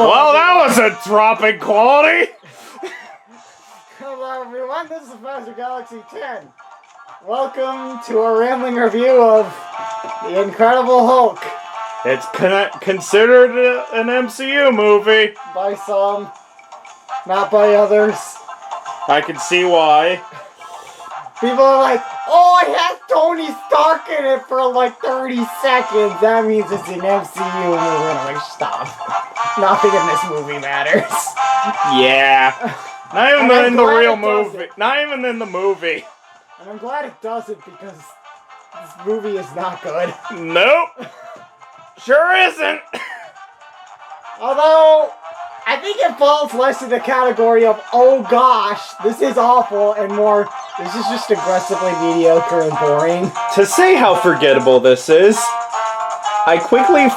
Well, that was a drop in quality. Hello everyone, this is Professor Galaxy 10. Welcome to our rambling review of The Incredible Hulk. It's considered an MCU movie. By some, not by others. I can see why. People are like, oh, it has Tony Stark in it for like 30 seconds. That means it's an MCU movie. And I'm like, stop. Nothing in this movie matters. Yeah. Not even in the real movie. Not even in the movie. And I'm glad it doesn't because this movie is not good. Nope. Sure isn't. Although, I think it falls less in the category of, oh gosh, this is awful, and more, this is just aggressively mediocre and boring. To say how forgettable this is, I quickly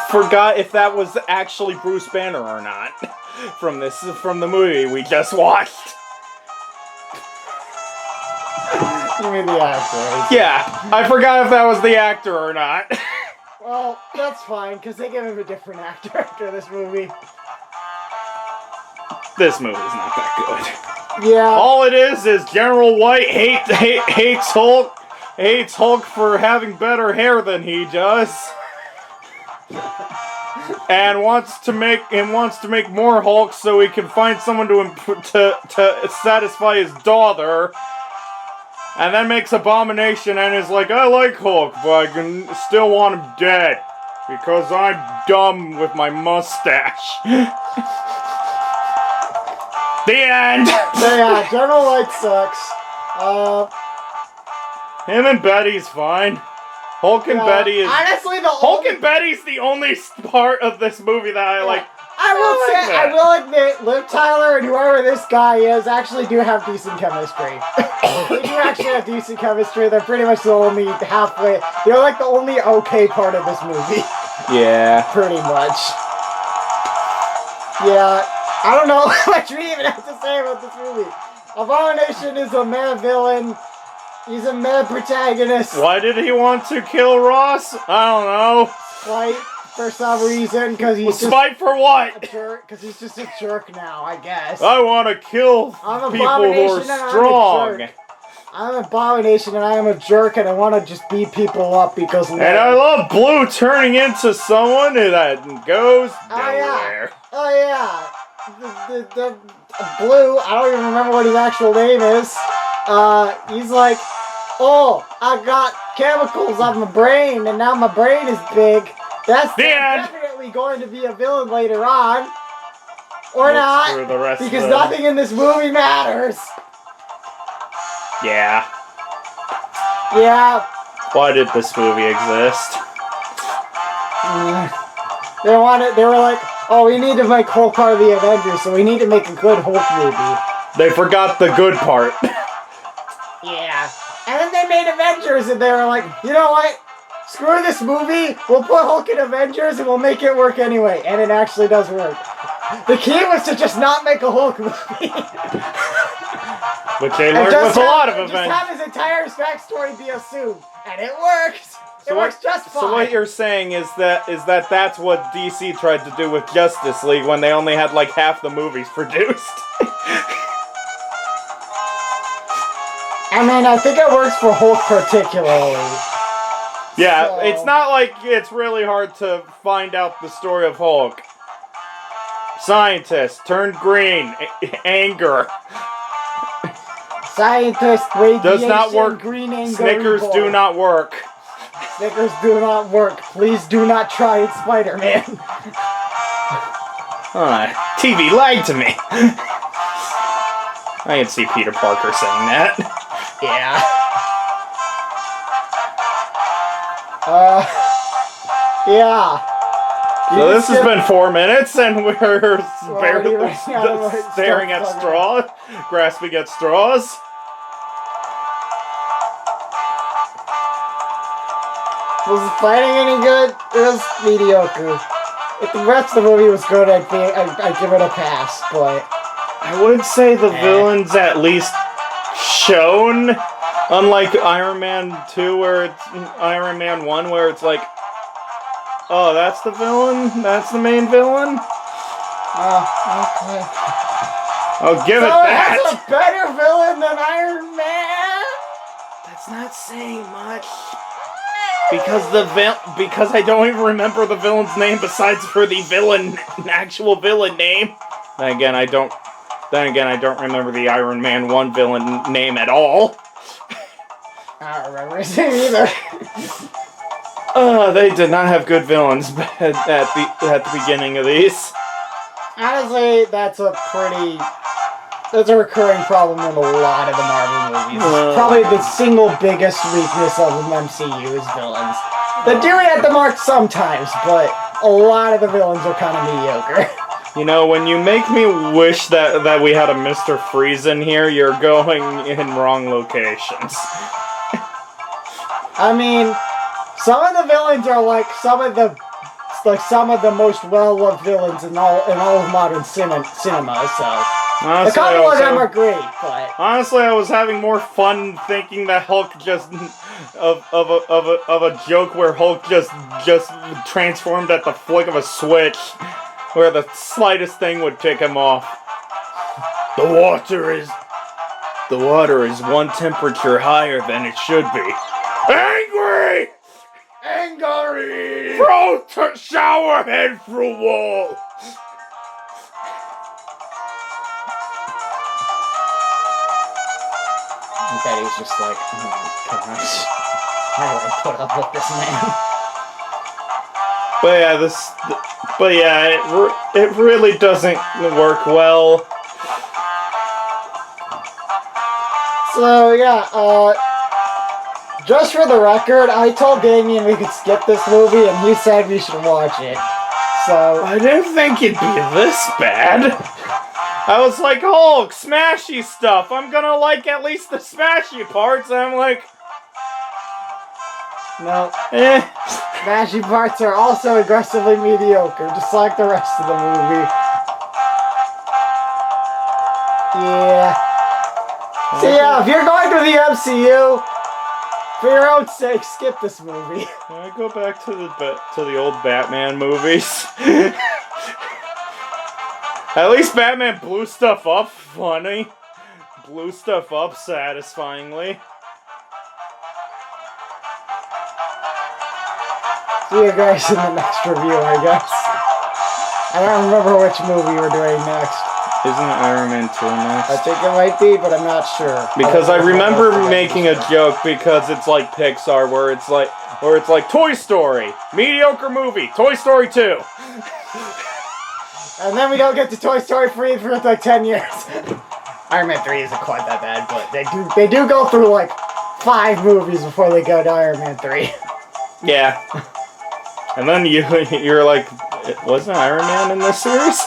forgot if that was actually Bruce Banner or not from the movie we just watched. You mean the actor? Yeah, I forgot if that was the actor or not. Well, that's fine, because they give him a different actor after this movie. This movie's not that good. Yeah. All it is General White hates Hulk for having better hair than he does. And wants to make more Hulk so he can find someone to satisfy his daughter. And then makes Abomination and is like, I like Hulk, but I still want him dead because I'm dumb with my mustache. The end. So yeah, General White sucks. Him and Betty's fine. Hulk and Betty is honestly Hulk and Betty's the only part of this movie that I like. I will admit, Liv Tyler and whoever this guy is actually do have decent chemistry. They do actually have decent chemistry. They're pretty much the only halfway. They're like the only okay part of this movie. Yeah. Pretty much. Yeah. I don't know what you even have to say about this movie. Abomination is a mad villain. He's a mad protagonist. Why did he want to kill Ross? I don't know. Spite for some reason, because he's spite for what? A jerk. Because he's just a jerk now, I guess. I want to kill people who are strong. I'm an Abomination and I am a jerk and I want to just beat people up because... And I love Blue turning into someone that goes nowhere. Oh yeah. The Blue, I don't even remember what his actual name is. He's like, oh, I got chemicals on my brain and now my brain is big. That's definitely going to be a villain later on. Or not, because nothing in this movie matters. Yeah. Yeah. Why did this movie exist? They were like, oh, we need to make Hulk part of the Avengers, so we need to make a good Hulk movie. They forgot the good part. Yeah. And then they made Avengers, and they were like, you know what? Screw this movie, we'll put Hulk in Avengers, and we'll make it work anyway. And it actually does work. The key was to just not make a Hulk movie. Which they learned with a lot of Avengers. Just have his entire backstory be assumed. And it works. It works just fine. So what you're saying is that that's what DC tried to do with Justice League when they only had like half the movies produced. I mean, I think it works for Hulk particularly. Yeah, so. It's not like it's really hard to find out the story of Hulk. Scientist turned green, anger. Scientist, radiation, does not work. Green anger. Snickers do not work. Snickers do not work. Please do not try it, Spider-Man. TV lied to me. I can see Peter Parker saying that. Yeah. Yeah. So this has been 4 minutes, and we're barely staring at straws, grasping at straws. Was the fighting any good? It was mediocre. If the rest of the movie was good, I'd give it a pass, but... I would say the villain's at least shown, unlike Iron Man 2, where it's Iron Man 1, where it's like, oh, that's the villain? That's the main villain? Okay. I'll give it So it has that. a better villain than Iron Man? That's not saying much. Because I don't even remember the villain's name besides for the actual villain name. Then again, I don't remember the Iron Man 1 villain name at all. I don't remember his name either. They did not have good villains at the beginning of these. Honestly, that's a recurring problem in a lot of the Marvel movies. Probably the single biggest weakness of the MCU is villains. They do hit the mark sometimes, but a lot of the villains are kind of mediocre. You know, when you make me wish that we had a Mr. Freeze in here, you're going in wrong locations. I mean, some of the villains are like some of the most well-loved villains in all of modern cinema. So honestly, a couple of them are great, but honestly, I was having more fun thinking that Hulk just of a joke where Hulk just transformed at the flick of a switch, where the slightest thing would pick him off. The water is one temperature higher than it should be. Angry! Throw shower head through wall! I bet he was just like, oh my gosh, how do I put up with this man? It really doesn't work well. So yeah, just for the record, I told Damion we could skip this movie, and he said we should watch it. So I didn't think it'd be this bad. I was like, Hulk, smashy stuff. I'm gonna like at least the smashy parts. And I'm like, no. Smashy parts are also aggressively mediocre, just like the rest of the movie. Yeah. So yeah, if you're going through the MCU, for your own sake, skip this movie. Can I go back to the old Batman movies? At least Batman blew stuff up funny. Blew stuff up satisfyingly. See you guys in the next review, I guess. I don't remember which movie we're doing next. Isn't Iron Man 2 next? I think it might be, but I'm not sure. Because I remember making a joke because it's like Pixar, where it's like Toy Story, mediocre movie, Toy Story 2. And then we don't get to Toy Story 3 for like 10 years. Iron Man 3 isn't quite that bad, but they do go through like 5 movies before they go to Iron Man 3. Yeah. And then you're like, wasn't Iron Man in this series?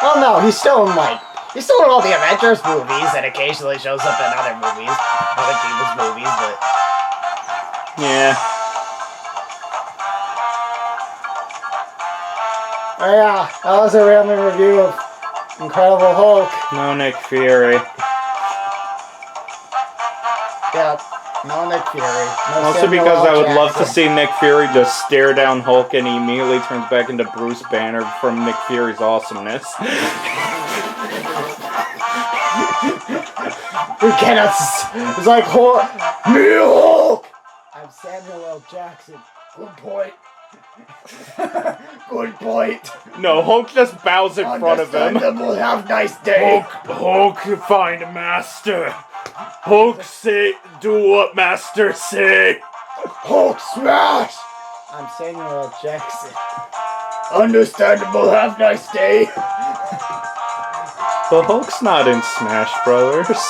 Well, no, he's still in all the Avengers movies, and occasionally shows up in other movies, other people's movies, but yeah. Oh yeah, that was a random review of Incredible Hulk. No Nick Fury. Yeah, no Nick Fury. No Mostly because I would love to see Nick Fury just stare down Hulk and he immediately turns back into Bruce Banner from Nick Fury's awesomeness. We cannot. It's like Hulk. Me Hulk. I'm Samuel L. Jackson. Good point. Good point. No, Hulk just bows in front of him. We'll have a nice day. Hulk, find master. Hulk, say, do what master say. Hulk smash. I'm Samuel L. Jackson. Understandable. Have a nice day. The Hulk's not in Smash Brothers.